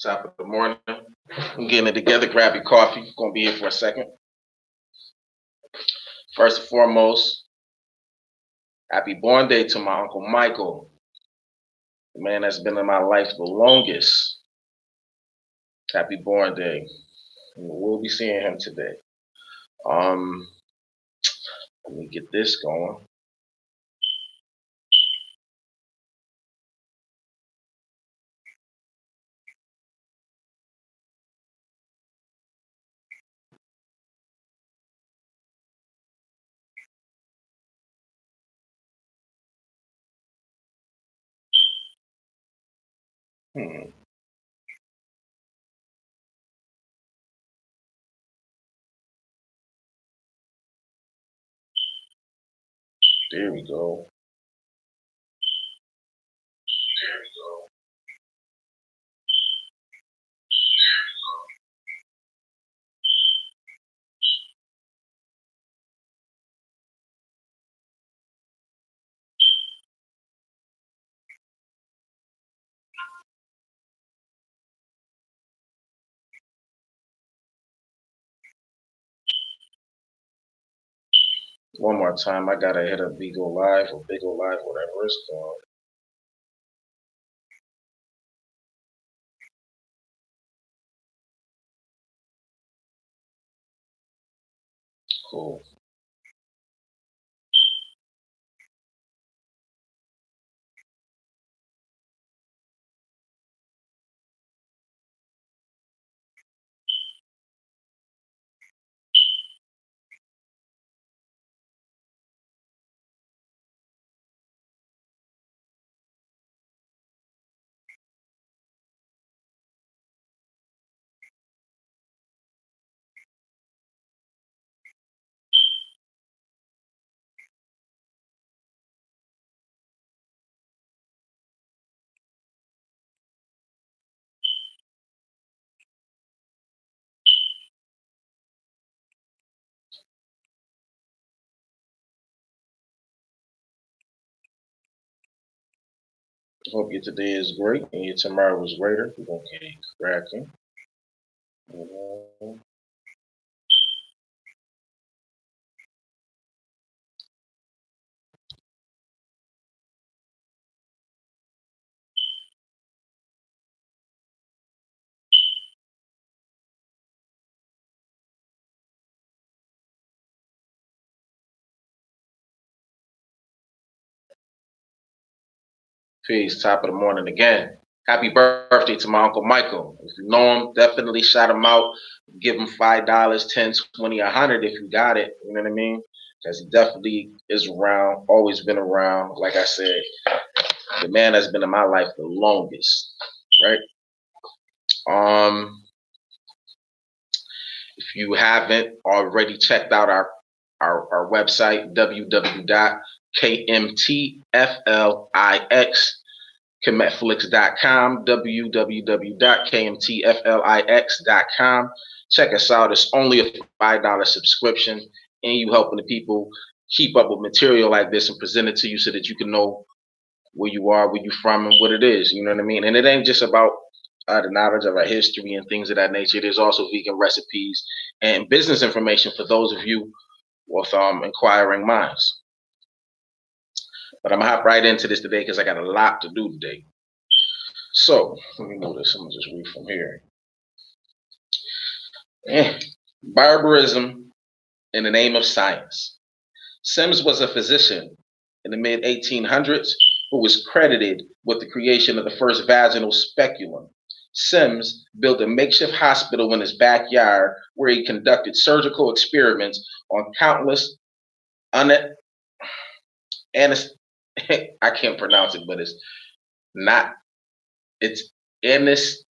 Top of the morning. I'm getting it together. Grab your coffee. Gonna be here for a second. First and foremost, happy born day to my Uncle Michael, the man that's been in my life the longest. Happy born day. We'll be seeing him today. Um, Let me get this going. Hmm. There we go. There we go. One more time. I gotta hit up Bigo Live or Bigo Live, whatever it's called. Cool. Hope your today is great and your tomorrow is greater. We're gonna get it cracking. Mhm. Peace. Top of the morning again. Happy birthday to my Uncle Michael. If you know him, definitely shout him out. Give him $5, 10, 20, 100 if you got it. You know what I mean? Because he definitely is around, always been around. Like I said, the man that's been in my life the longest. Right? Um, if you haven't already checked out our website, www.kmtflix.com, www.kmtflix.com. Check us out. It's only a $5 subscription, and you helping the people keep up with material like this and present it to you so that you can know where you are, where you from, and what it is. You know what I mean? And it ain't just about the knowledge of our history and things of that nature. There's also vegan recipes and business information for those of you with inquiring minds. But I'm gonna hop right into this today because I got a lot to do today. So let me move this. I'm gonna just read from here. Barbarism in the name of science. Sims was a physician in the mid 1800s who was credited with the creation of the first vaginal speculum. Sims built a makeshift hospital in his backyard where he conducted surgical experiments on countless un- I can't pronounce it, but it's not it's anis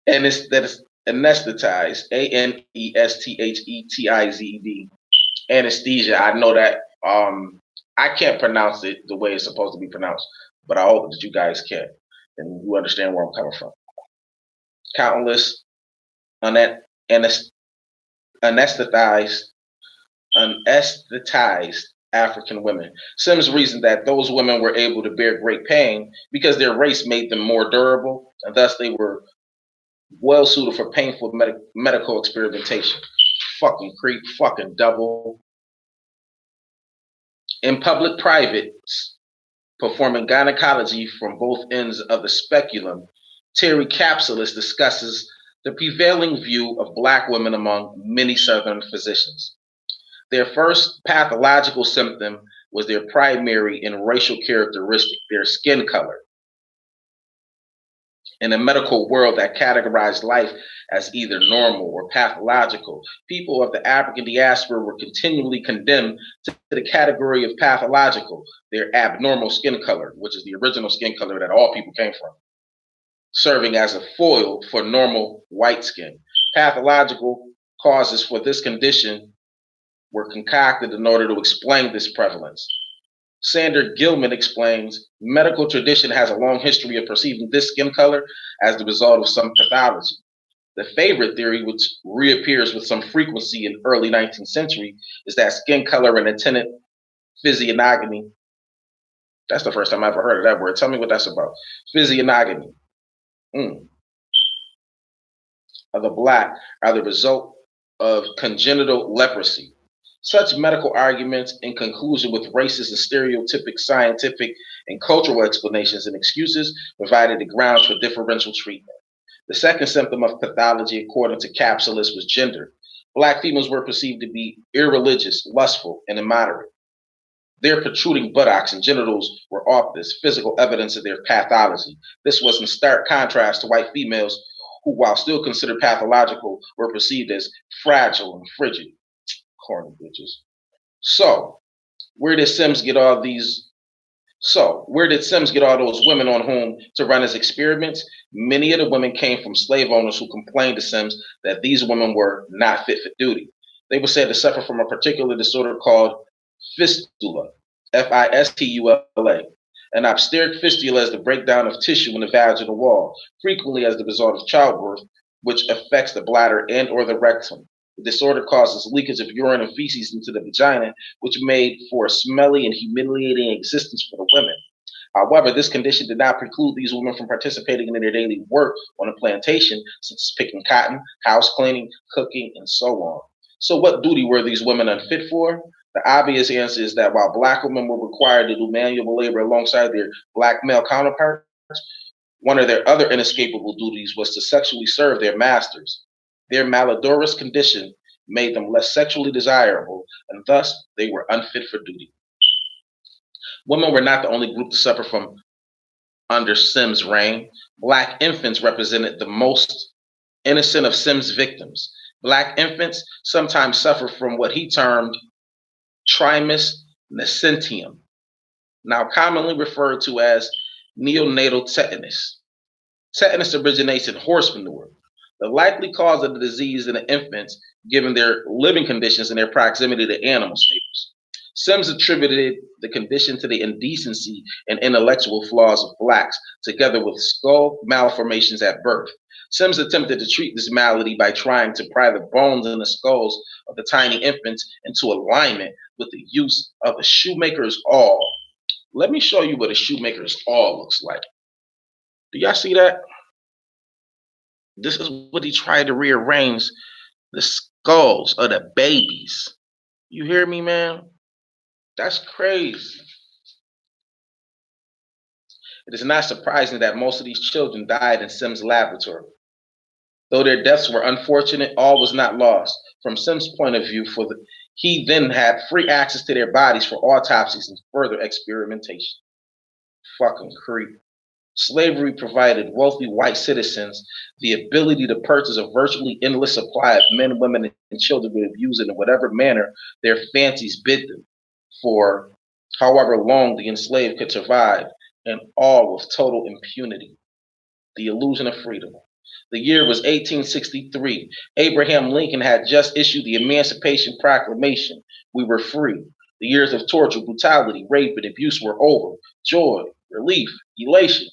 anesthetized, anesthetized anesthesia. I know that I can't pronounce it the way it's supposed to be pronounced, but I hope that you guys can and you understand where I'm coming from. Countless anesthetized anesthetized African women. Sims reasoned that those women were able to bear great pain because their race made them more durable, and thus they were well suited for painful medical experimentation. Fucking creep, fucking double. In public privates, performing gynecology from both ends of the speculum, Terry Capsulis discusses the prevailing view of black women among many Southern physicians. Their first pathological symptom was their primary and racial characteristic, their skin color. In a medical world that categorized life as either normal or pathological, people of the African diaspora were continually condemned to the category of pathological, their abnormal skin color, which is the original skin color that all people came from, serving as a foil for normal white skin. Pathological causes for this condition were concocted in order to explain this prevalence. Sander Gilman explains, medical tradition has a long history of perceiving this skin color as the result of some pathology. The favorite theory, which reappears with some frequency in early 19th century, is that skin color and attendant physiognomy. That's the first time I ever heard of that word. Tell me what that's about. Physiognomy of the black are the result of congenital leprosy. Such medical arguments, in conclusion with racist and stereotypic scientific and cultural explanations and excuses, provided the grounds for differential treatment. The second symptom of pathology, according to Capsulis, was gender. Black females were perceived to be irreligious, lustful, and immoderate. Their protruding buttocks and genitals were obvious physical evidence of their pathology. This was in stark contrast to white females who, while still considered pathological, were perceived as fragile and frigid. Corny bitches. So, where did Sims get all those women on whom to run his experiments? Many of the women came from slave owners who complained to Sims that these women were not fit for duty. They were said to suffer from a particular disorder called fistula, Fistula. An obstetric fistula is the breakdown of tissue in the vaginal wall, frequently as the result of childbirth, which affects the bladder and or the rectum. The disorder causes leakage of urine and feces into the vagina, which made for a smelly and humiliating existence for the women. However, this condition did not preclude these women from participating in their daily work on a plantation, such as picking cotton, house cleaning, cooking, and so on. So what duty were these women unfit for? The obvious answer is that while black women were required to do manual labor alongside their black male counterparts, one of their other inescapable duties was to sexually serve their masters. Their malodorous condition made them less sexually desirable, and thus they were unfit for duty. Women were not the only group to suffer from under Sims' reign. Black infants represented the most innocent of Sims' victims. Black infants sometimes suffer from what he termed trismus nascentium, now commonly referred to as neonatal tetanus. Tetanus originates in horse manure. The likely cause of the disease in the infants, given their living conditions and their proximity to animal staples. Sims attributed the condition to the indecency and intellectual flaws of blacks, together with skull malformations at birth. Sims attempted to treat this malady by trying to pry the bones in the skulls of the tiny infants into alignment with the use of a shoemaker's awl. Let me show you what a shoemaker's awl looks like. Do y'all see that? This is what he tried to rearrange the skulls of the babies. You hear me, man? That's crazy. It is not surprising that most of these children died in Sims' laboratory. Though their deaths were unfortunate, all was not lost. From Sims' point of view, he then had free access to their bodies for autopsies and further experimentation. Fucking creep. Slavery provided wealthy white citizens the ability to purchase a virtually endless supply of men, women, and children to abuse in whatever manner their fancies bid them, for however long the enslaved could survive, and all with total impunity. The illusion of freedom. The year was 1863. Abraham Lincoln had just issued the Emancipation Proclamation. We were free. The years of torture, brutality, rape, and abuse were over. Joy, relief, elation.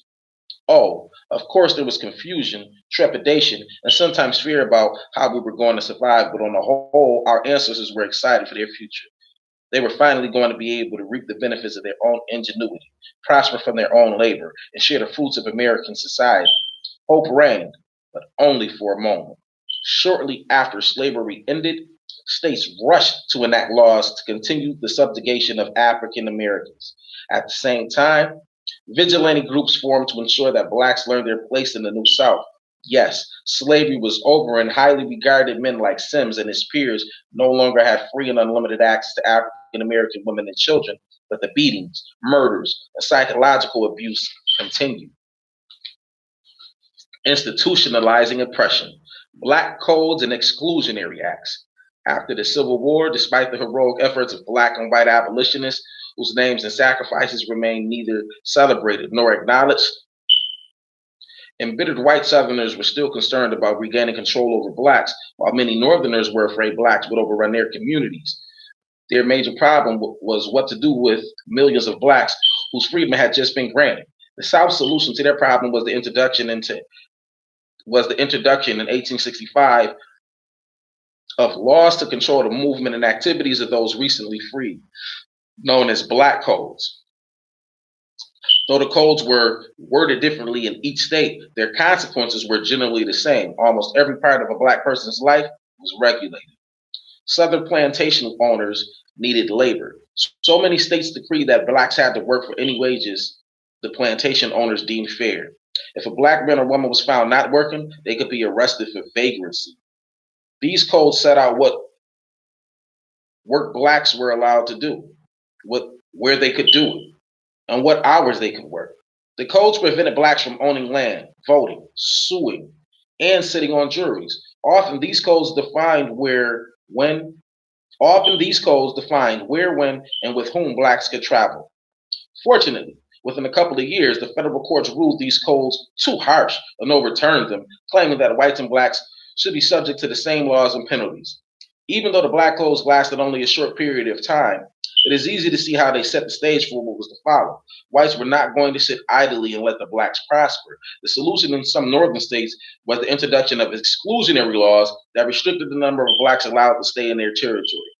Oh, of course there was confusion, trepidation, and sometimes fear about how we were going to survive, but on the whole, our ancestors were excited for their future. They were finally going to be able to reap the benefits of their own ingenuity, prosper from their own labor, and share the fruits of American society. Hope reigned, but only for a moment. Shortly after slavery ended, states rushed to enact laws to continue the subjugation of African Americans. At the same time, vigilante groups formed to ensure that blacks learned their place in the New South. Yes, slavery was over, and highly regarded men like Sims and his peers no longer had free and unlimited access to African American women and children, but the beatings, murders, and psychological abuse continued. Institutionalizing oppression, black codes, and exclusionary acts. After the Civil War, despite the heroic efforts of black and white abolitionists, whose names and sacrifices remain neither celebrated nor acknowledged, embittered white Southerners were still concerned about regaining control over blacks, while many Northerners were afraid blacks would overrun their communities. Their major problem was what to do with millions of blacks whose freedom had just been granted. The South's solution to their problem was the introduction in 1865 of laws to control the movement and activities of those recently freed, known as black codes. Though the codes were worded differently in each state, their consequences were generally the same. Almost every part of a black person's life was regulated. Southern plantation owners needed labor. So many states decreed that blacks had to work for any wages the plantation owners deemed fair. If a black man or woman was found not working, they could be arrested for vagrancy. These codes set out what work blacks were allowed to do, where they could do it, and what hours they could work. The codes prevented blacks from owning land, voting, suing, and sitting on juries. Often these codes defined where, when, and with whom blacks could travel. Fortunately, within a couple of years, the federal courts ruled these codes too harsh and overturned them, claiming that whites and blacks should be subject to the same laws and penalties. Even though the black codes lasted only a short period of time, it is easy to see how they set the stage for what was to follow. Whites were not going to sit idly and let the blacks prosper. The solution in some northern states was the introduction of exclusionary laws that restricted the number of blacks allowed to stay in their territory.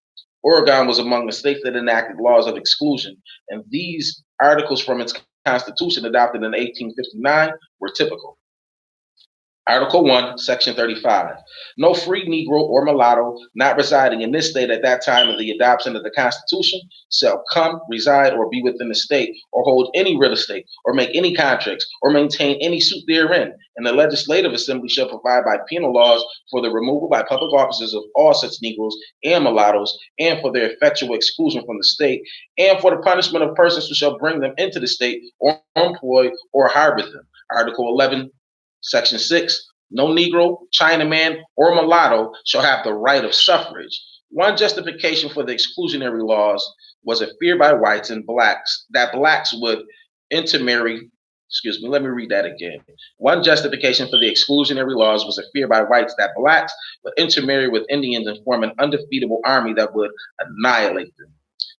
Oregon was among the states that enacted laws of exclusion, and these articles from its constitution adopted in 1859 were typical. Article 1, Section 35. No free Negro or mulatto not residing in this state at that time of the adoption of the Constitution shall come, reside, or be within the state, or hold any real estate, or make any contracts, or maintain any suit therein. And the Legislative Assembly shall provide by penal laws for the removal by public officers of all such Negroes and mulattoes, and for their effectual exclusion from the state, and for the punishment of persons who shall bring them into the state, or employ, or harbor them. Article 11. Section 6, no Negro, Chinaman, or mulatto shall have the right of suffrage. One justification for the exclusionary laws was a fear by whites and blacks that blacks would intermarry. Let me read that again. One justification for the exclusionary laws was a fear by whites that blacks would intermarry with Indians and form an undefeatable army that would annihilate them.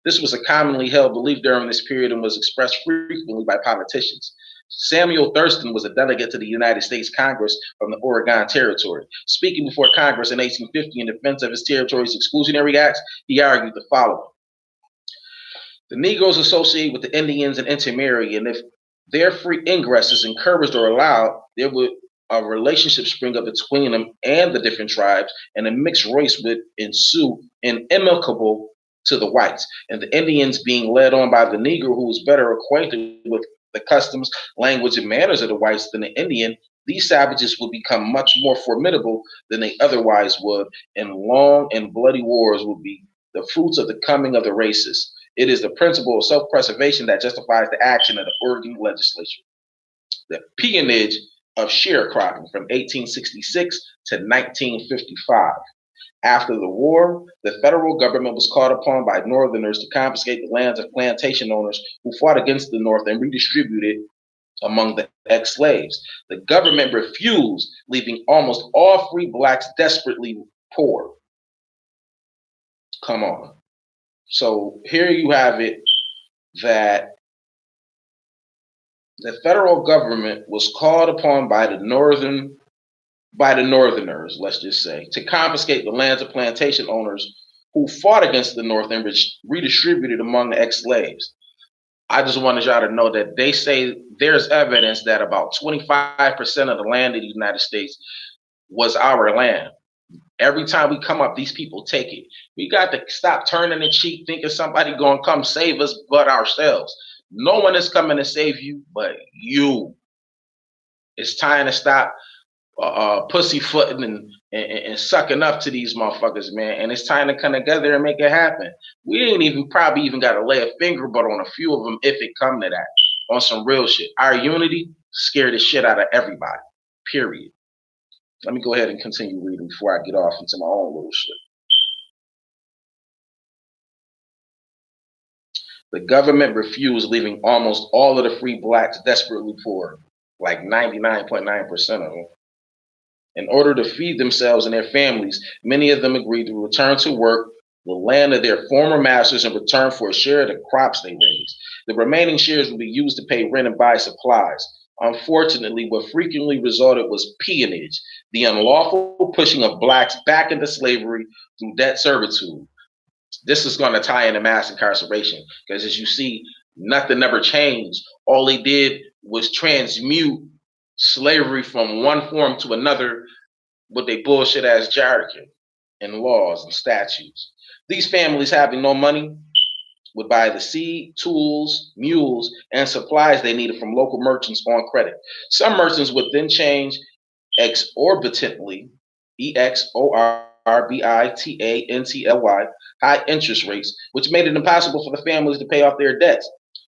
This was a commonly held belief during this period and was expressed frequently by politicians. Samuel Thurston was a delegate to the United States Congress from the Oregon Territory. Speaking before Congress in 1850 in defense of his territory's exclusionary acts, he argued the following. The Negroes associate with the Indians and intermarry, and if their free ingress is encouraged or allowed, there would a relationship spring up between them and the different tribes, and a mixed race would ensue, inimical to the whites, and the Indians being led on by the Negro who was better acquainted with the customs, language, and manners of the whites than the Indian, these savages would become much more formidable than they otherwise would, and long and bloody wars would be the fruits of the coming of the races. It is the principle of self-preservation that justifies the action of the Oregon legislature. The peonage of sharecropping from 1866 to 1955. After the war, the federal government was called upon by Northerners to confiscate the lands of plantation owners who fought against the North and redistribute it among the ex-slaves. The government refused, leaving almost all free blacks desperately poor. Come on. So here you have it that the federal government was called upon by the Northerners, let's just say, to confiscate the lands of plantation owners who fought against the North and redistributed among the ex-slaves. I just wanted y'all to know that they say there's evidence that about 25% of the land of the United States was our land. Every time we come up, these people take it. We got to stop turning the cheek thinking somebody gonna come save us but ourselves. No one is coming to save you but you. It's time to stop pussyfooting and sucking up to these motherfuckers, man. And it's time to come together and make it happen. We ain't even probably even got to lay a finger but on a few of them if it come to that. On some real shit. Our unity scared the shit out of everybody. Period. Let me go ahead and continue reading before I get off into my own little shit. The government refused, leaving almost all of the free blacks desperately poor, like 99.9% of them. In order to feed themselves and their families, many of them agreed to return to work the land of their former masters in return for a share of the crops they raised. The remaining shares would be used to pay rent and buy supplies. Unfortunately, what frequently resulted was peonage, the unlawful pushing of blacks back into slavery through debt servitude. This is going to tie into mass incarceration because, as you see, nothing ever changed. All they did was transmute slavery from one form to another with their bullshit ass jargon and laws and statutes. These families having no money would buy the seed, tools, mules, and supplies they needed from local merchants on credit. Some merchants would then change exorbitantly, EXORBITANTLY, high interest rates, which made it impossible for the families to pay off their debts.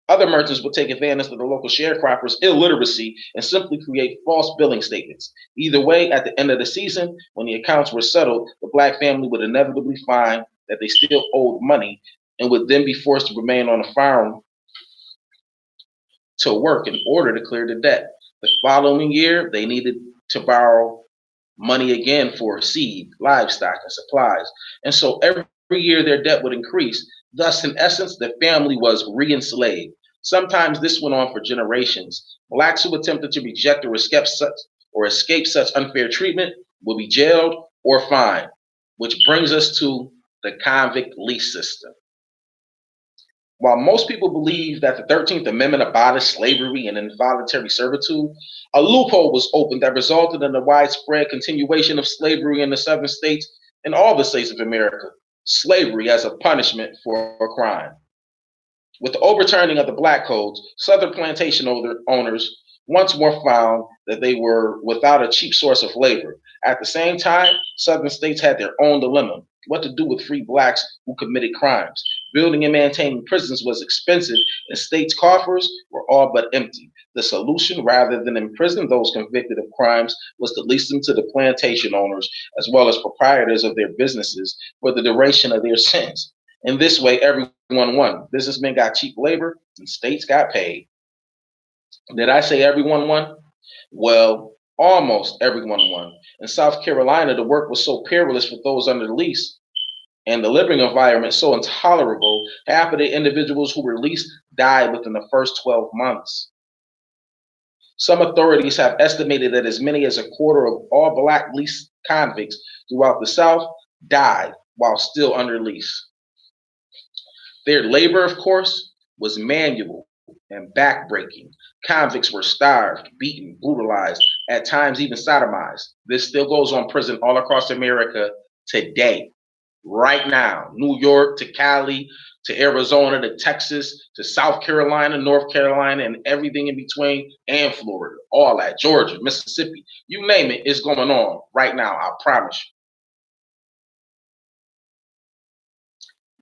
Other merchants would take advantage of the local sharecroppers' illiteracy and simply create false billing statements. Either way, at the end of the season, when the accounts were settled, the black family would inevitably find that they still owed money and would then be forced to remain on the farm to work in order to clear the debt. The following year, they needed to borrow money again for seed, livestock, and supplies. And so every year their debt would increase. Thus, in essence, the family was re-enslaved. Sometimes this went on for generations. Blacks who attempted to reject or escape such unfair treatment would be jailed or fined, which brings us to the convict lease system. While most people believe that the 13th Amendment abolished slavery and involuntary servitude, a loophole was opened that resulted in the widespread continuation of slavery in the southern states and all the states of America, slavery as a punishment for a crime. With the overturning of the black codes, southern plantation owners once more found that they were without a cheap source of labor. At the same time, southern states had their own dilemma: what to do with free blacks who committed crimes. Building and maintaining prisons was expensive, and states' coffers were all but empty. The solution, rather than imprison those convicted of crimes, was to lease them to the plantation owners as well as proprietors of their businesses for the duration of their sentence. In this way, everyone won. Businessmen got cheap labor, and states got paid. Did I say everyone won? Well, almost everyone won. In South Carolina, the work was so perilous for those under the lease and the living environment so intolerable, half of the individuals who were leased died within the first 12 months. Some authorities have estimated that as many as a quarter of all black lease convicts throughout the South died while still under lease. Their labor, of course, was manual and backbreaking. Convicts were starved, beaten, brutalized, at times even sodomized. This still goes on in prison all across America today, right now. New York to Cali to Arizona to Texas to South Carolina, North Carolina, and everything in between, and Florida, all that, Georgia, Mississippi, you name it, it's going on right now, I promise you.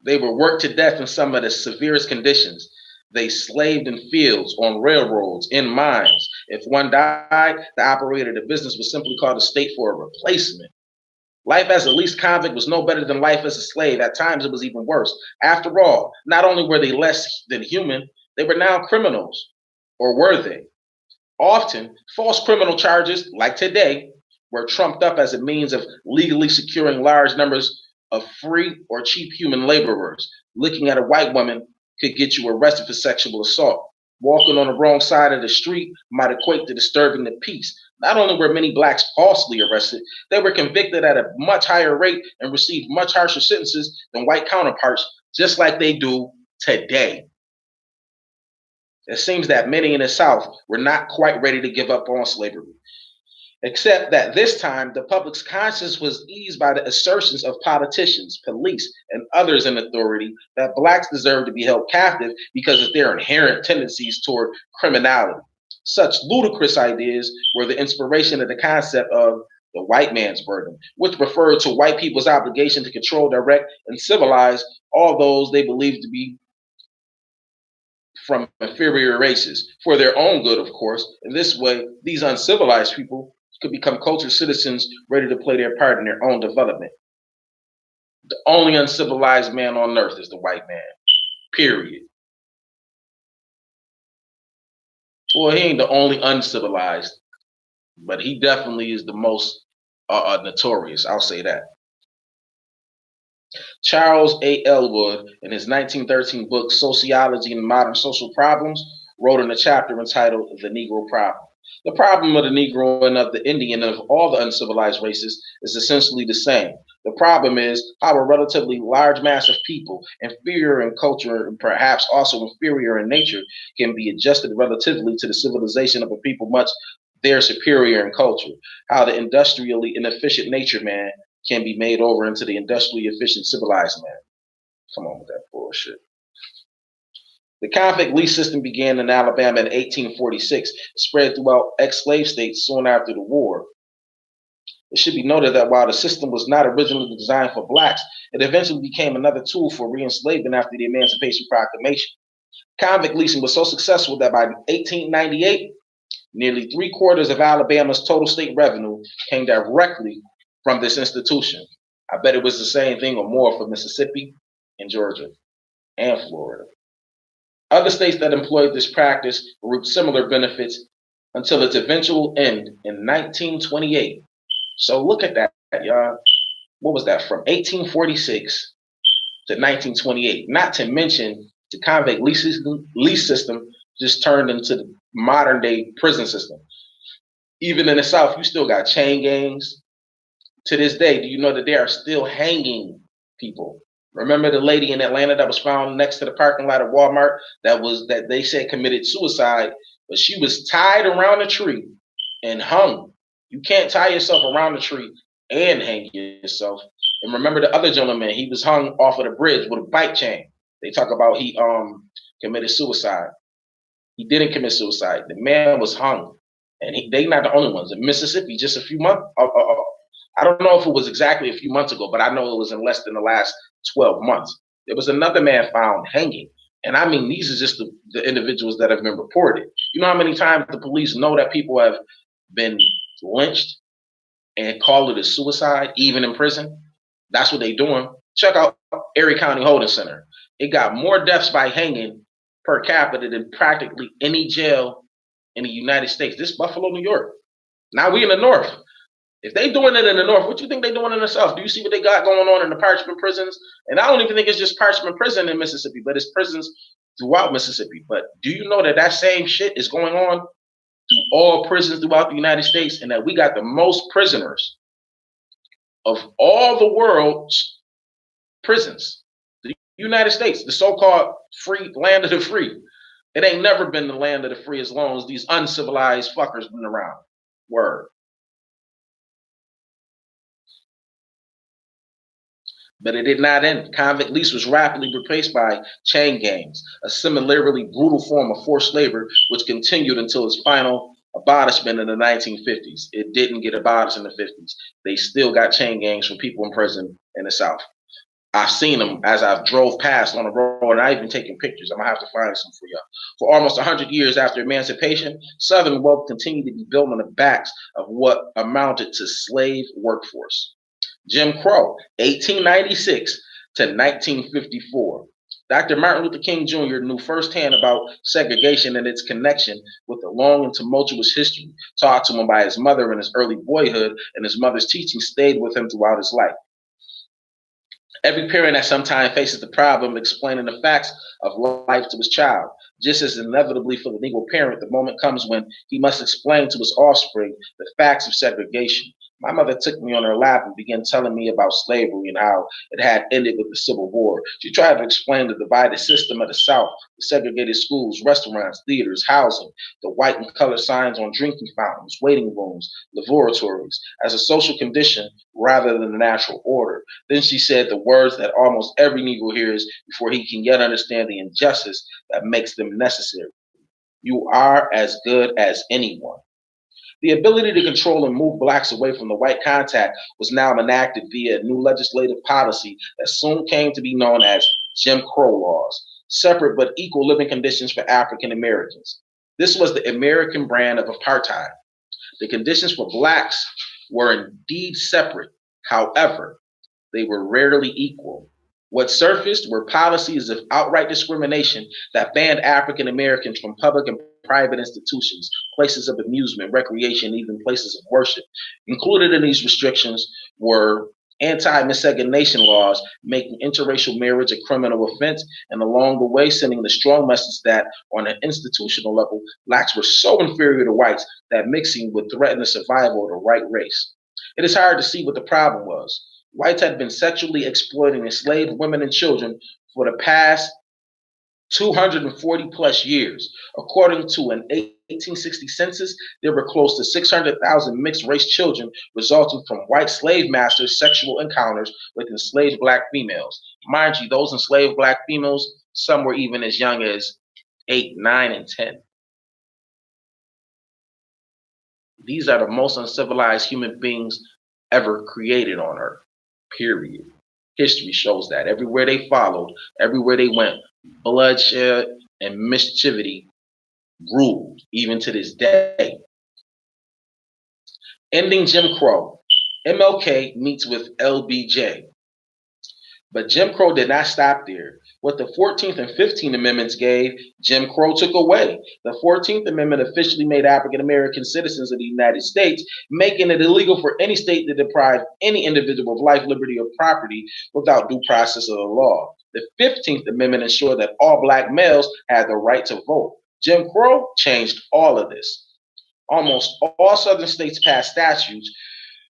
They were worked to death in some of the severest conditions. They slaved in fields, on railroads, in mines. If one died, the operator of the business was simply called the state for a replacement. Life as a leased convict was no better than life as a slave. At times, it was even worse. After all, not only were they less than human, they were now criminals. Or were they? Often, false criminal charges, like today, were trumped up as a means of legally securing large numbers of free or cheap human laborers. Looking at a white woman could get you arrested for sexual assault. Walking on the wrong side of the street might equate to disturbing the peace. Not only were many blacks falsely arrested, they were convicted at a much higher rate and received much harsher sentences than white counterparts, just like they do today. It seems that many in the South were not quite ready to give up on slavery, except that this time the public's conscience was eased by the assertions of politicians, police, and others in authority that blacks deserve to be held captive because of their inherent tendencies toward criminality. Such ludicrous ideas were the inspiration of the concept of the white man's burden, which referred to white people's obligation to control, direct, and civilize all those they believed to be from inferior races for their own good, of course. In this way, these uncivilized people could become cultured citizens ready to play their part in their own development. The only uncivilized man on earth is the white man, period. Well, he ain't the only uncivilized, but he definitely is the most notorious. I'll say that. Charles A. Elwood, in his 1913 book, Sociology and Modern Social Problems, wrote in a chapter entitled The Negro Problem. The problem of the Negro and of the Indian and of all the uncivilized races is essentially the same. The problem is how a relatively large mass of people, inferior in culture and perhaps also inferior in nature, can be adjusted relatively to the civilization of a people much their superior in culture. How the industrially inefficient nature man can be made over into the industrially efficient civilized man. Come on with that bullshit. The convict lease system began in Alabama in 1846, spread throughout ex-slave states soon after the war. It should be noted that while the system was not originally designed for blacks, it eventually became another tool for re-enslavement after the Emancipation Proclamation. Convict leasing was so successful that by 1898, nearly 3/4 of Alabama's total state revenue came directly from this institution. I bet it was the same thing or more for Mississippi and Georgia and Florida. Other states that employed this practice reaped similar benefits until its eventual end in 1928. So look at that, y'all. What was that, from 1846 to 1928? Not to mention the convict lease system just turned into the modern day prison system. Even in the South, you still got chain gangs. To this day, do you know that they are still hanging people? Remember the lady in Atlanta that was found next to the parking lot of Walmart that they said committed suicide, but she was tied around a tree and hung. You can't tie yourself around a tree and hang yourself. And remember the other gentleman, he was hung off of the bridge with a bike chain. They talk about he committed suicide. He didn't commit suicide. The man was hung, and they not the only ones. In Mississippi, just a few months. I don't know if it was exactly a few months ago, but I know it was in less than the last 12 months. There was another man found hanging. And I mean, these are just the individuals that have been reported. You know how many times the police know that people have been lynched and call it a suicide, even in prison? That's what they're doing. Check out Erie County Holding Center. It got more deaths by hanging per capita than practically any jail in the United States. This is Buffalo, New York. Now we in the North. If they doing it in the North, what do you think they doing in the South? Do you see what they got going on in the parchment prisons? And I don't even think it's just parchment prison in Mississippi, but it's prisons throughout Mississippi. But do you know that that same shit is going on through all prisons throughout the United States, and that we got the most prisoners of all the world's prisons? The United States, the so-called free land of the free. It ain't never been the land of the free as long as these uncivilized fuckers been around. Word. But it did not end. Convict lease was rapidly replaced by chain gangs, a similarly brutal form of forced labor, which continued until its final abolishment in the 1950s. It didn't get abolished in the 50s. They still got chain gangs from people in prison in the South. I've seen them as I've drove past on the road, and I've even taken pictures. I'm gonna have to find some for y'all. For almost 100 years after emancipation, Southern wealth continued to be built on the backs of what amounted to slave workforce. Jim Crow, 1896 to 1954. Dr. Martin Luther King Jr. knew firsthand about segregation and its connection with the long and tumultuous history taught to him by his mother in his early boyhood, and his mother's teaching stayed with him throughout his life. Every parent at some time faces the problem of explaining the facts of life to his child. Just as inevitably for the Negro parent, the moment comes when he must explain to his offspring the facts of segregation. My mother took me on her lap and began telling me about slavery and how it had ended with the Civil War. She tried to explain the divided system of the South, the segregated schools, restaurants, theaters, housing, the white and colored signs on drinking fountains, waiting rooms, laboratories, as a social condition rather than a natural order. Then she said the words that almost every Negro hears before he can yet understand the injustice that makes them necessary. You are as good as anyone. The ability to control and move blacks away from the white contact was now enacted via a new legislative policy that soon came to be known as Jim Crow laws, separate but equal living conditions for African Americans. This was the American brand of apartheid. The conditions for blacks were indeed separate. However, they were rarely equal. What surfaced were policies of outright discrimination that banned African Americans from public and private institutions, places of amusement, recreation, even places of worship. Included in these restrictions were anti-miscegenation laws, making interracial marriage a criminal offense, and along the way sending the strong message that on an institutional level, blacks were so inferior to whites that mixing would threaten the survival of the white race. It is hard to see what the problem was. Whites had been sexually exploiting enslaved women and children for the past 240 plus years. According to an 1860 census, there were close to 600,000 mixed race children resulting from white slave masters' sexual encounters with enslaved black females. Mind you, those enslaved black females, some were even as young as 8, 9, and 10. These are the most uncivilized human beings ever created on earth, period. History shows that. Everywhere they followed, everywhere they went, bloodshed and mischievity ruled, even to this day. Ending Jim Crow. MLK meets with LBJ. But Jim Crow did not stop there. What the 14th and 15th Amendments gave, Jim Crow took away. The 14th Amendment officially made African American citizens of the United States, making it illegal for any state to deprive any individual of life, liberty, or property without due process of the law. The 15th Amendment ensured that all black males had the right to vote. Jim Crow changed all of this. Almost all southern states passed statutes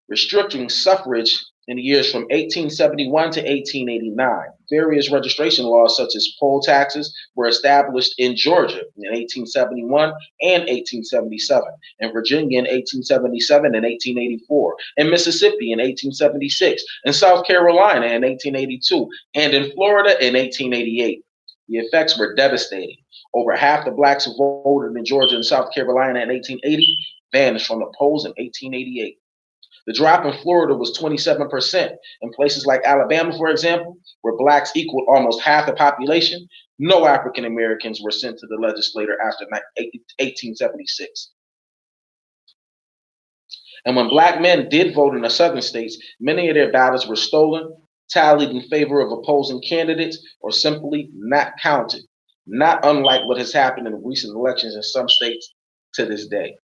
restricting suffrage in the years from 1871 to 1889. Various registration laws, such as poll taxes, were established in Georgia in 1871 and 1877, in Virginia in 1877 and 1884, in Mississippi in 1876, in South Carolina in 1882, and in Florida in 1888. The effects were devastating. Over half the blacks who voted in Georgia and South Carolina in 1880 vanished from the polls in 1888. The drop in Florida was 27%. In places like Alabama, for example, where blacks equaled almost half the population, no African Americans were sent to the legislature after 1876. And when black men did vote in the southern states, many of their ballots were stolen, tallied in favor of opposing candidates, or simply not counted, not unlike what has happened in recent elections in some states to this day.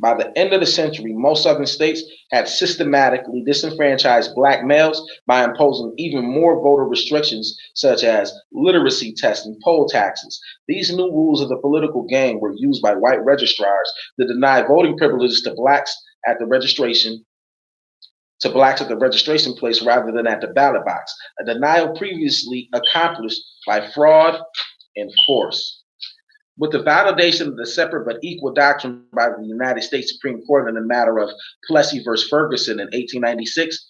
By the end of the century, most southern states had systematically disenfranchised black males by imposing even more voter restrictions, such as literacy tests and poll taxes. These new rules of the political game were used by white registrars to deny voting privileges to blacks at the registration place rather than at the ballot box, a denial previously accomplished by fraud and force. With the validation of the separate but equal doctrine by the United States Supreme Court in the matter of Plessy versus Ferguson in 1896,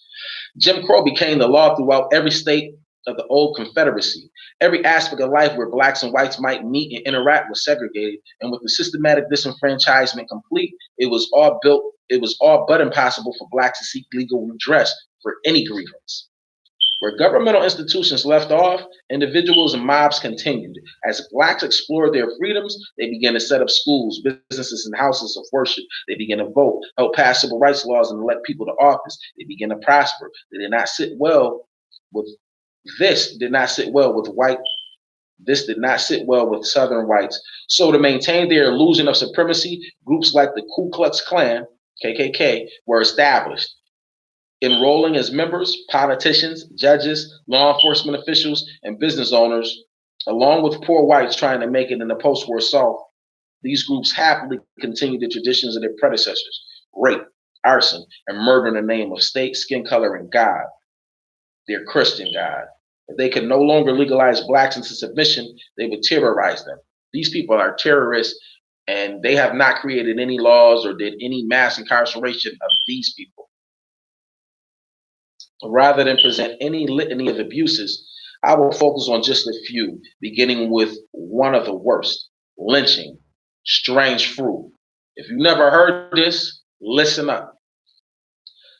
Jim Crow became the law throughout every state of the old Confederacy. Every aspect of life where blacks and whites might meet and interact was segregated, and with the systematic disenfranchisement complete, it was all but impossible for blacks to seek legal redress for any grievance. Where governmental institutions left off, individuals and mobs continued. As blacks explored their freedoms, they began to set up schools, businesses, and houses of worship. They began to vote, help pass civil rights laws, and elect people to office. They began to prosper. They did not sit well with this. Did not sit well with white. This did not sit well with Southern whites. So to maintain their illusion of supremacy, groups like the Ku Klux Klan, KKK, were established, enrolling as members politicians, judges, law enforcement officials, and business owners Along with poor whites trying to make it in the post-war South, these groups happily continued the traditions of their predecessors: rape, arson, and murder in the name of state, skin color, and God, their Christian God. If they could no longer legalize blacks into submission, they would terrorize them. These people are terrorists, and they have not created any laws or did any mass incarceration of these people. Rather than present any litany of abuses, I will focus on just a few, beginning with one of the worst: lynching, strange fruit. If you never heard this, listen up.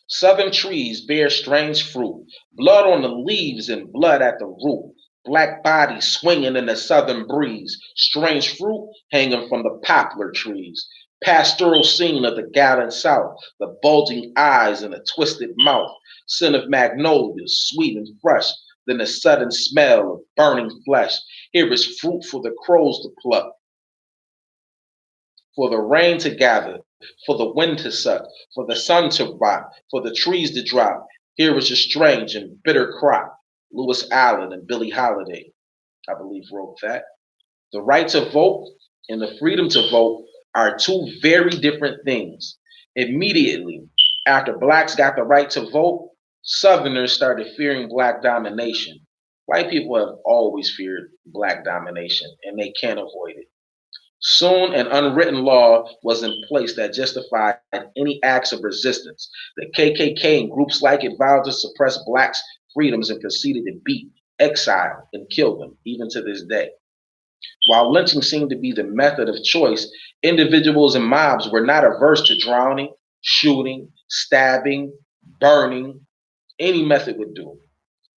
Southern trees bear strange fruit, blood on the leaves and blood at the root. Black bodies swinging in the southern breeze, strange fruit hanging from the poplar trees. Pastoral scene of the gallant South, the bulging eyes and the twisted mouth. Scent of magnolias, sweet and fresh, then the sudden smell of burning flesh. Here is fruit for the crows to pluck, for the rain to gather, for the wind to suck, for the sun to rot, for the trees to drop. Here is a strange and bitter crop. Lewis Allen and Billie Holiday, I believe, wrote that. The right to vote and the freedom to vote are two very different things. Immediately after blacks got the right to vote, Southerners started fearing black domination. White people have always feared black domination, and they can't avoid it. Soon an unwritten law was in place that justified any acts of resistance. The KKK and groups like it vowed to suppress blacks' freedoms and proceeded to beat, exile, and kill them, even to this day. While lynching seemed to be the method of choice, individuals and mobs were not averse to drowning, shooting, stabbing, burning. Any method would do.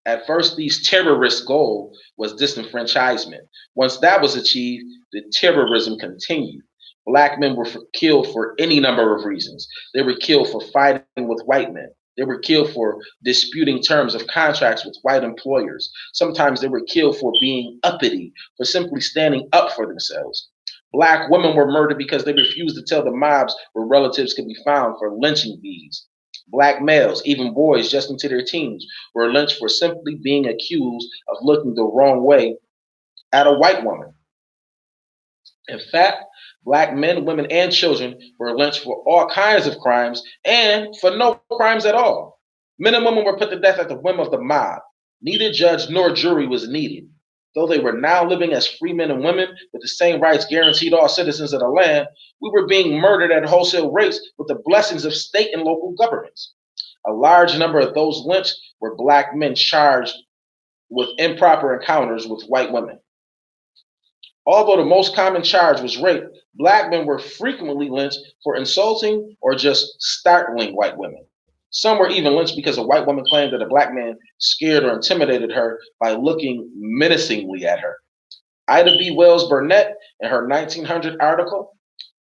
At first, these terrorists' goal was disenfranchisement. Once that was achieved, the terrorism continued. Black men were killed for any number of reasons. They were killed for fighting with white men. They were killed for disputing terms of contracts with white employers. Sometimes they were killed for being uppity, for simply standing up for themselves. Black women were murdered because they refused to tell the mobs where relatives could be found for lynching bees. Black males, even boys just into their teens, were lynched for simply being accused of looking the wrong way at a white woman. In fact, black men, women, and children were lynched for all kinds of crimes and for no crimes at all. Men and women were put to death at the whim of the mob. Neither judge nor jury was needed. Though they were now living as free men and women with the same rights guaranteed all citizens of the land, we were being murdered at wholesale rates with the blessings of state and local governments. A large number of those lynched were black men charged with improper encounters with white women. Although the most common charge was rape, black men were frequently lynched for insulting or just startling white women. Some were even lynched because a white woman claimed that a black man scared or intimidated her by looking menacingly at her. Ida B. Wells Burnett, in her 1900 article,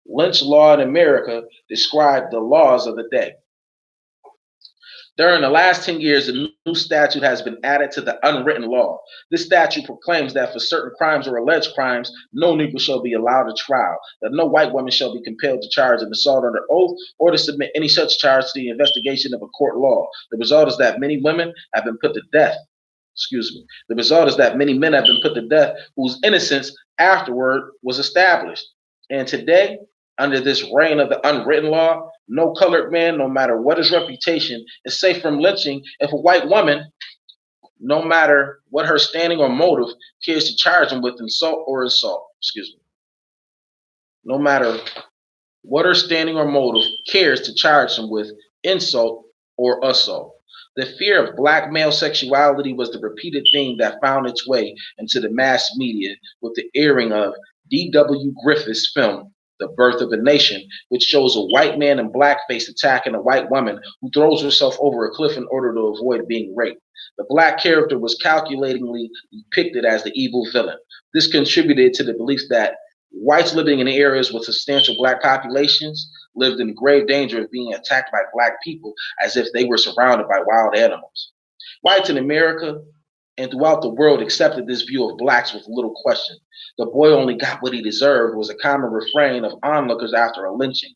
Lynch Law in America, described the laws of the day. During the last 10 years, a new statute has been added to the unwritten law. This statute proclaims that for certain crimes or alleged crimes, no Negro shall be allowed a trial, that no white woman shall be compelled to charge an assault under oath or to submit any such charge to the investigation of a court law. The result is that many women have been put to death. The result is that many men have been put to death whose innocence afterward was established. And today, under this reign of the unwritten law, no colored man, no matter what his reputation, is safe from lynching if a white woman, no matter what her standing or motive, cares to charge him with insult or assault. No matter what her standing or motive cares to charge him with insult or assault. The fear of black male sexuality was the repeated theme that found its way into the mass media with the airing of D.W. Griffith's film, The Birth of a Nation, which shows a white man in blackface attacking a white woman who throws herself over a cliff in order to avoid being raped. The black character was calculatingly depicted as the evil villain. This contributed to the belief that whites living in areas with substantial black populations lived in grave danger of being attacked by black people as if they were surrounded by wild animals. Whites in America and throughout the world accepted this view of blacks with little question. The boy only got what he deserved was a common refrain of onlookers after a lynching.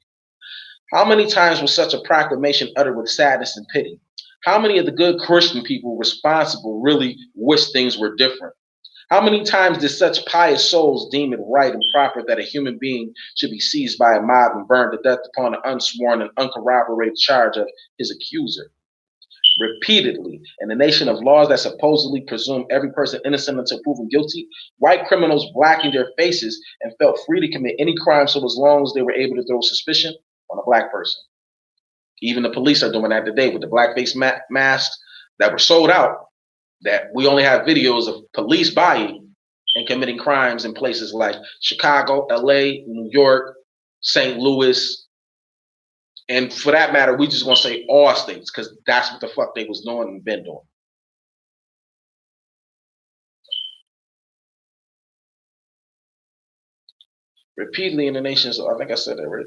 How many times was such a proclamation uttered with sadness and pity? How many of the good Christian people responsible really wish things were different? How many times did such pious souls deem it right and proper that a human being should be seized by a mob and burned to death upon an unsworn and uncorroborated charge of his accuser? Repeatedly, in a nation of laws that supposedly presume every person innocent until proven guilty, white criminals blackened their faces and felt free to commit any crime so as long as they were able to throw suspicion on a black person. Even the police are doing that today with the blackface masks that were sold out, that we only have videos of police buying and committing crimes in places like Chicago, LA, New York, St. Louis, and for that matter, we just gonna say all states because that's what the fuck they was doing and been doing. Repeatedly in the nations, I think I said that right.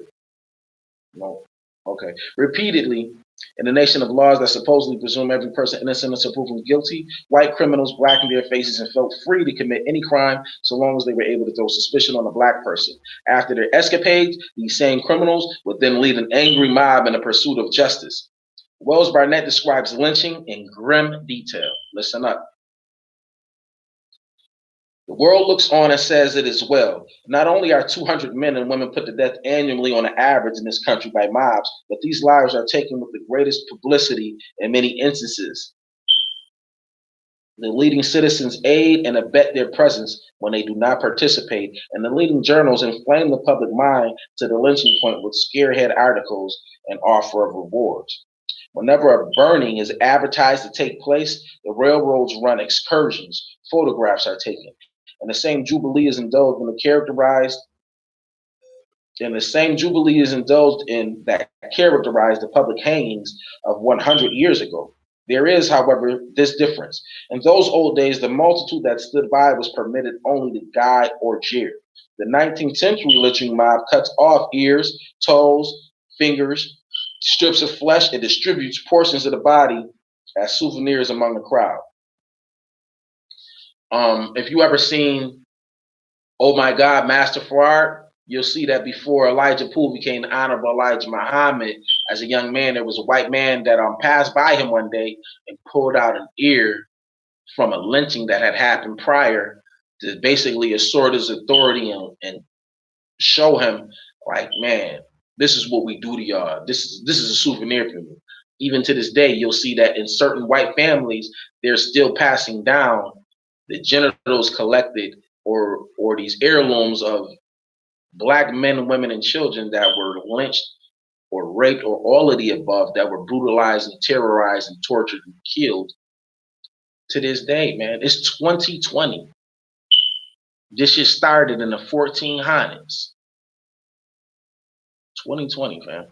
No, okay. Repeatedly in the nation of laws that supposedly presume every person innocent until proven guilty, white criminals blackened their faces and felt free to commit any crime so long as they were able to throw suspicion on a black person. After their escapades, these same criminals would then lead an angry mob in the pursuit of justice. Wells Barnett describes lynching in grim detail. Listen up. The world looks on and says it is well. Not only are 200 men and women put to death annually on an average in this country by mobs, but these lives are taken with the greatest publicity in many instances. The leading citizens aid and abet their presence when they do not participate, and the leading journals inflame the public mind to the lynching point with scarehead articles and offer of rewards. Whenever a burning is advertised to take place, the railroads run excursions, photographs are taken, and the same jubilee is indulged in that characterized the public hangings of 100 years ago. There is, however, this difference. In those old days, the multitude that stood by was permitted only to guide or jeer. The 19th century lynching mob cuts off ears, toes, fingers, strips of flesh, and distributes portions of the body as souvenirs among the crowd. If you ever seen Oh My God, Master Farad, you'll see that before Elijah Poole became the Honorable Elijah Muhammad, as a young man, there was a white man that passed by him one day and pulled out an ear from a lynching that had happened prior to basically assert his authority and show him, like, man, this is what we do to y'all. This is a souvenir for you. Even to this day, you'll see that in certain white families, they're still passing down the genitals collected or these heirlooms of black men, women, and children that were lynched or raped or all of the above, that were brutalized and terrorized and tortured and killed. To this day, man, it's 2020. This shit started in the 1400s. 2020, fam.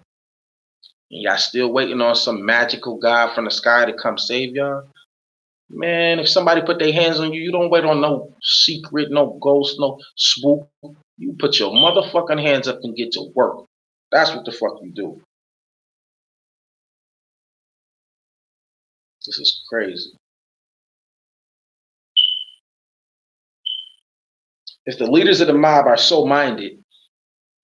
And y'all still waiting on some magical God from the sky to come save y'all? Man, if somebody put their hands on you, you don't wait on no secret, no ghost, no spook. You put your motherfucking hands up and get to work. That's what the fuck you do. This is crazy. If the leaders of the mob are so minded,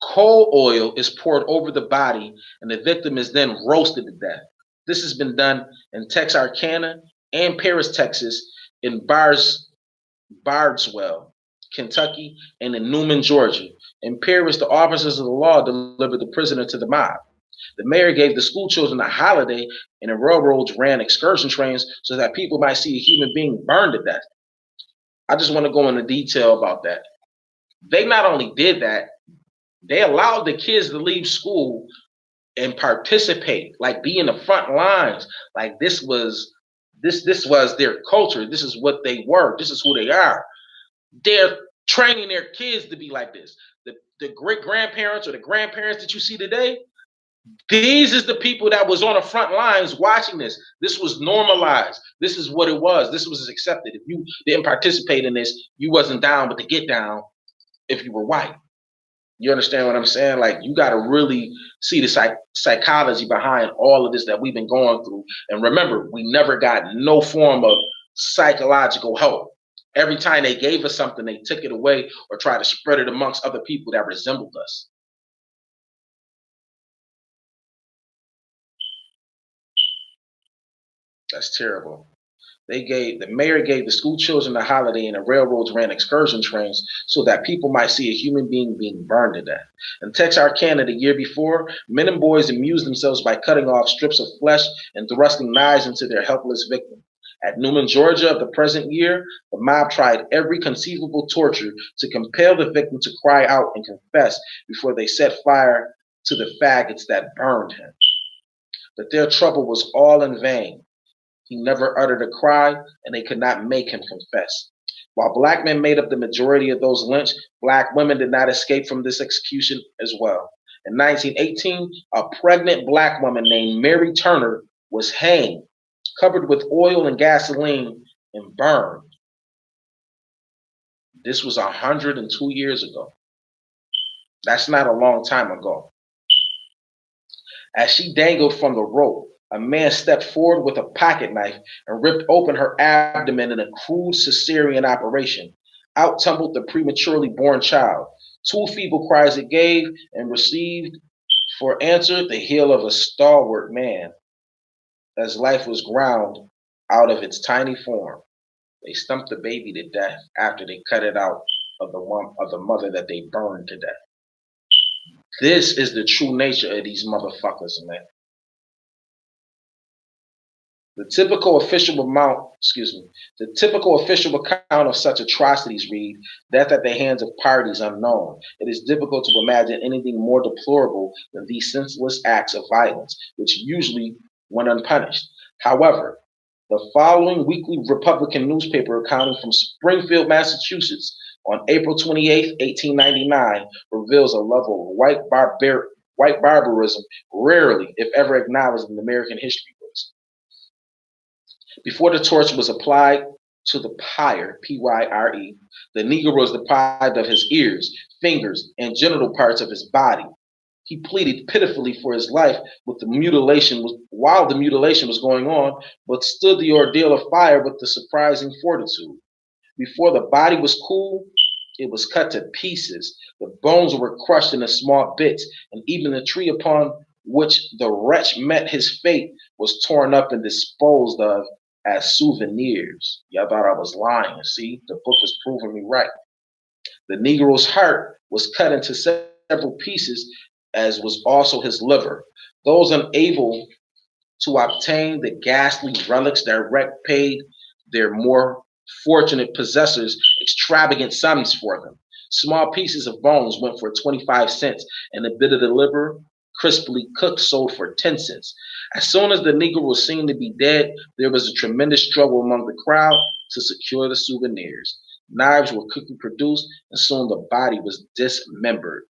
coal oil is poured over the body and the victim is then roasted to death. This has been done in Texarkana and Paris, Texas, in Bardwell, Kentucky, and in Newman, Georgia. In Paris, the officers of the law delivered the prisoner to the mob. The mayor gave the school children a holiday, and the railroads ran excursion trains so that people might see a human being burned to death. I just want to go into detail about that. They not only did that, they allowed the kids to leave school and participate, like be in the front lines. Like this was their culture. This is what they were. This is who they are. They're training their kids to be like this. The great grandparents or the grandparents that you see today, these is the people that was on the front lines watching this. This was normalized. This is what it was. This was accepted. If you didn't participate in this, you wasn't down with the get down if you were white. You understand what I'm saying? Like, you got to really see the psychology behind all of this that we've been going through. And remember, we never got no form of psychological help. Every time they gave us something, they took it away or tried to spread it amongst other people that resembled us. That's terrible. The mayor gave the school children a holiday and the railroads ran excursion trains so that people might see a human being being burned to death. In Texarkana the year before, men and boys amused themselves by cutting off strips of flesh and thrusting knives into their helpless victim. At Newman, Georgia of the present year, the mob tried every conceivable torture to compel the victim to cry out and confess before they set fire to the faggots that burned him. But their trouble was all in vain. He never uttered a cry, and they could not make him confess. While black men made up the majority of those lynched, black women did not escape from this execution as well. In 1918, a pregnant black woman named Mary Turner was hanged, covered with oil and gasoline, and burned. This was 102 years ago. That's not a long time ago. As she dangled from the rope, a man stepped forward with a pocket knife and ripped open her abdomen in a crude cesarean operation. Out tumbled the prematurely born child. Two feeble cries it gave and received for answer the heel of a stalwart man. As life was ground out of its tiny form, they stumped the baby to death after they cut it out of the mother that they burned to death. This is the true nature of these motherfuckers, man. The typical official account of such atrocities read, death at the hands of parties unknown. It is difficult to imagine anything more deplorable than these senseless acts of violence, which usually went unpunished. However, the following weekly Republican newspaper accounting from Springfield, Massachusetts, on April 28, 1899, reveals a level of white barbarism rarely, if ever, acknowledged in American history books. Before the torch was applied to the pyre, Pyre, the Negro was deprived of his ears, fingers, and genital parts of his body. He pleaded pitifully for his life while the mutilation was going on, but stood the ordeal of fire with the surprising fortitude. Before the body was cool, it was cut to pieces. The bones were crushed into small bits, and even the tree upon which the wretch met his fate was torn up and disposed of as souvenirs. Y'all thought I was lying. See, the book is proving me right. The Negro's heart was cut into several pieces, as was also his liver. Those unable to obtain the ghastly relics direct paid their more fortunate possessors extravagant sums for them. Small pieces of bones went for 25 cents, and a bit of the liver, crisply cooked, sold for 10 cents. As soon as the Negro was seen to be dead, there was a tremendous struggle among the crowd to secure the souvenirs. Knives were quickly produced, and soon the body was dismembered.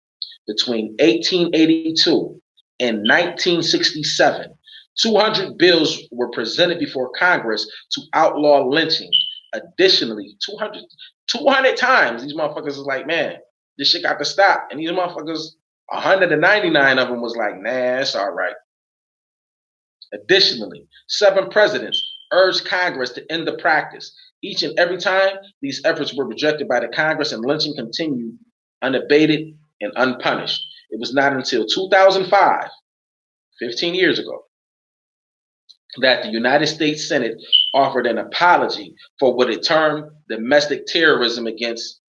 Between 1882 and 1967, 200 bills were presented before Congress to outlaw lynching. Additionally, 200 times, these motherfuckers is like, man, this shit got to stop. And these motherfuckers, 199 of them was like, nah, it's all right. Additionally, 7 presidents urged Congress to end the practice. Each and every time, these efforts were rejected by the Congress and lynching continued unabated and unpunished. It was not until 2005, 15 years ago, that the United States Senate offered an apology for what it termed domestic terrorism against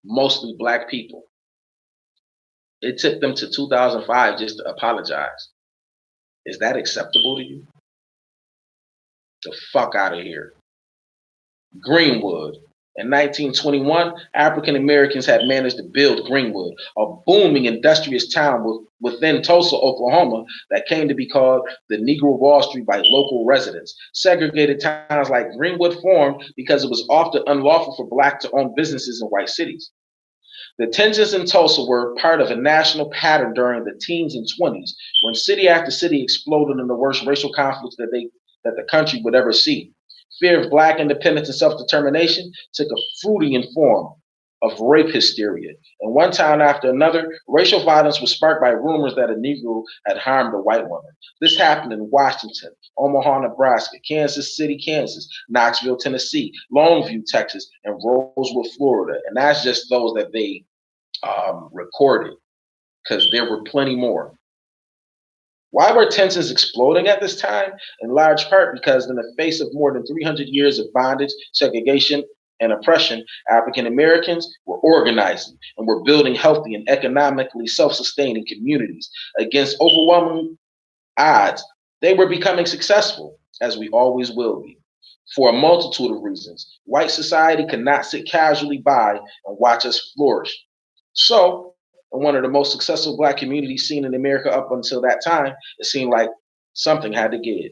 mostly black people. It took them to 2005 just to apologize. Is that acceptable to you? The fuck out of here. Greenwood. In 1921, African Americans had managed to build Greenwood, a booming industrious town within Tulsa, Oklahoma, that came to be called the Negro Wall Street by local residents. Segregated towns like Greenwood formed because it was often unlawful for black to own businesses in white cities. The tensions in Tulsa were part of a national pattern during the teens and 20s, when city after city exploded in the worst racial conflicts that the country would ever see. Fear of black independence and self-determination took a fruiting form of rape hysteria. And one town after another, racial violence was sparked by rumors that a Negro had harmed a white woman. This happened in Washington, Omaha, Nebraska, Kansas City, Kansas, Knoxville, Tennessee, Longview, Texas, and Rosewood, Florida. And that's just those that they recorded, because there were plenty more. Why were tensions exploding at this time? In large part because, in the face of more than 300 years of bondage, segregation, and oppression, African Americans were organizing and were building healthy and economically self sustaining communities against overwhelming odds. They were becoming successful, as we always will be, for a multitude of reasons. White society could not sit casually by and watch us flourish. So, in one of the most successful black communities seen in America up until that time, it seemed like something had to give.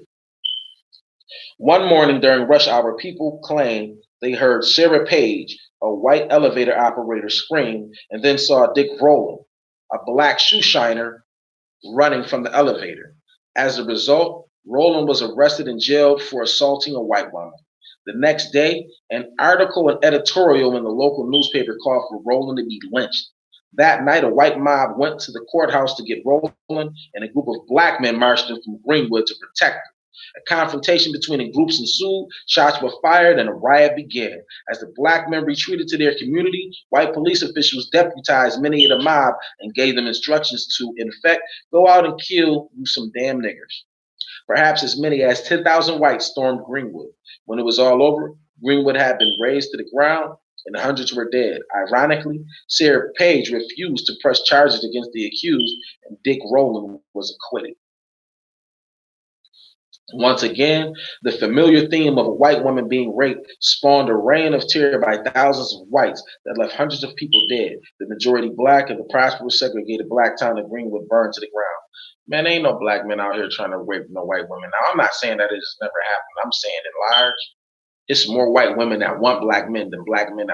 One morning during rush hour, people claimed they heard Sarah Page, a white elevator operator, scream, and then saw Dick Rowland, a black shoe shiner, running from the elevator. As a result, Rowland was arrested and jailed for assaulting a white woman. The next day, an article and editorial in the local newspaper called for Rowland to be lynched. That night, a white mob went to the courthouse to get Rowland, and a group of black men marched in from Greenwood to protect him. A confrontation between the groups ensued, shots were fired, and a riot began. As the black men retreated to their community, white police officials deputized many of the mob and gave them instructions to, in effect, go out and kill you some damn niggers. Perhaps as many as 10,000 whites stormed Greenwood. When it was all over, Greenwood had been razed to the ground and hundreds were dead. Ironically, Sarah Page refused to press charges against the accused, and Dick Rowland was acquitted. Once again, the familiar theme of a white woman being raped spawned a reign of terror by thousands of whites that left hundreds of people dead, the majority black, and the prosperous segregated black town of Greenwood burned to the ground. Man, ain't no black men out here trying to rape no white women. Now, I'm not saying that it's never happened. I'm saying in large, it's more white women that want black men than black men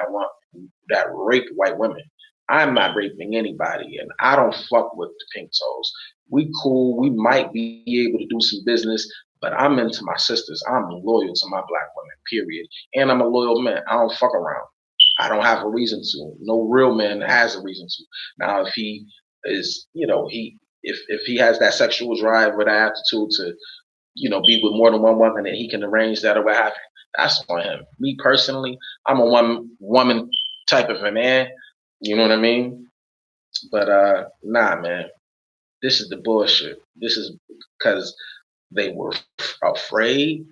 that rape white women. I'm not raping anybody, and I don't fuck with the pink toes. We cool. We might be able to do some business, but I'm into my sisters. I'm loyal to my black women, period. And I'm a loyal man. I don't fuck around. I don't have a reason to. No real man has a reason to. Now, if he is, if he has that sexual drive or that aptitude to, be with more than one woman and he can arrange that or what have you, that's on him. Me personally, I'm a one woman type of a man. You know what I mean? But nah, man. This is the bullshit. This is because they were afraid.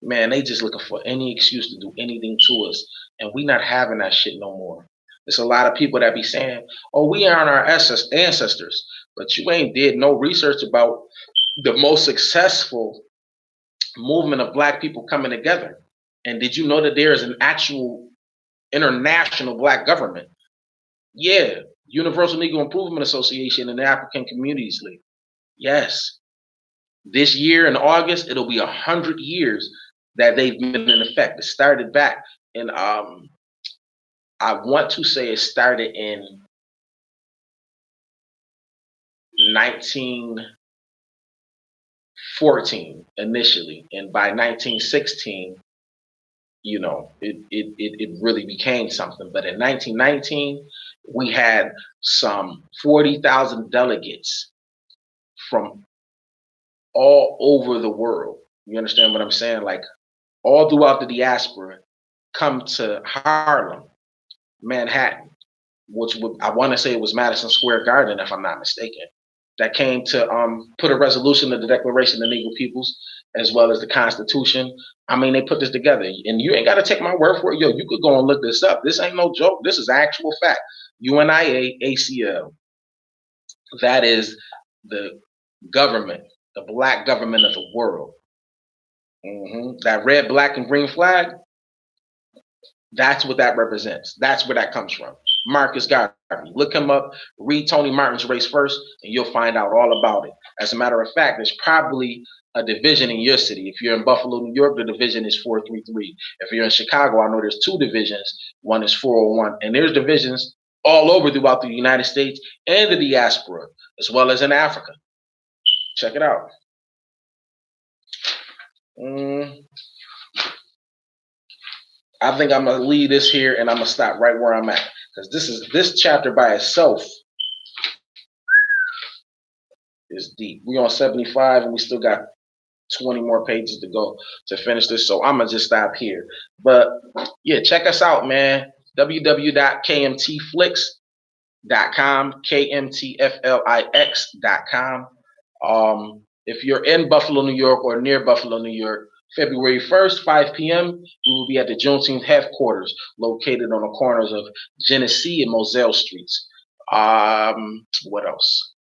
Man, they just looking for any excuse to do anything to us. And we not having that shit no more. There's a lot of people that be saying, oh, we aren't our ancestors. But you ain't did no research about the most successful movement of black people coming together. And did you know that there is an actual international black government? Yeah, Universal Negro Improvement Association and the African Communities League. Yes. This year in August, it'll be 100 years that they've been in effect. It started back in, I want to say it started in 1914 initially. And by 1916, it really became something. But in 1919, we had some 40,000 delegates from all over the world. You understand what I'm saying? Like all throughout the diaspora come to Harlem, Manhattan, I want to say it was Madison Square Garden, if I'm not mistaken, that came to put a resolution of the Declaration of Negro Peoples as well as the Constitution. I mean, they put this together, and you ain't got to take my word for it. Yo, you could go and look this up. This ain't no joke. This is actual fact. UNIA ACL. That is the government, the black government of the world. That red, black, and green flag, that's what that represents. That's where that comes from. Marcus Garvey. Look him up, read Tony Martin's Race First, and you'll find out all about it. As a matter of fact, there's probably a division in your city. If you're in Buffalo, New York, the division is 433. If you're in Chicago, I know there's two divisions. One is 401. And there's divisions all over throughout the United States and the diaspora, as well as in Africa. Check it out. I think I'm gonna leave this here and I'm gonna stop right where I'm at, because this chapter by itself is deep. We on 75 and we still got 20 more pages to go to finish this, so I'm gonna just stop here. But yeah, check us out, man. www.kmtflix.com, kmtflix.com. If you're in Buffalo, New York, or near Buffalo, New York, February 1st, 5 p.m., we will be at the Juneteenth headquarters located on the corners of Genesee and Moselle Streets. What else?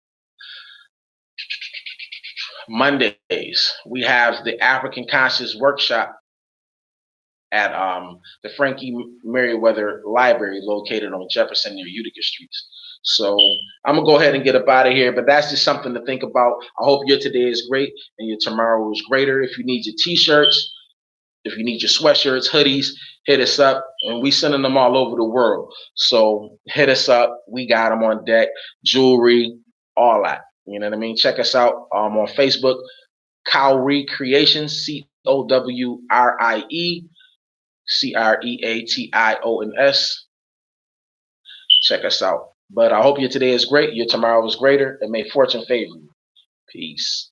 Mondays, we have the African Conscious Workshop at the Frankie Merriweather Library located on Jefferson near Utica Streets. So I'm going to go ahead and get up out of here, but that's just something to think about. I hope your today is great and your tomorrow is greater. If you need your t-shirts, if you need your sweatshirts, hoodies, hit us up, and we sending them all over the world. So hit us up. We got them on deck, jewelry, all that. You know what I mean? Check us out on Facebook, Cowrie Creations, COWRIE CREATIONS. Check us out. But I hope your today is great, your tomorrow is greater, and may fortune favor you. Peace.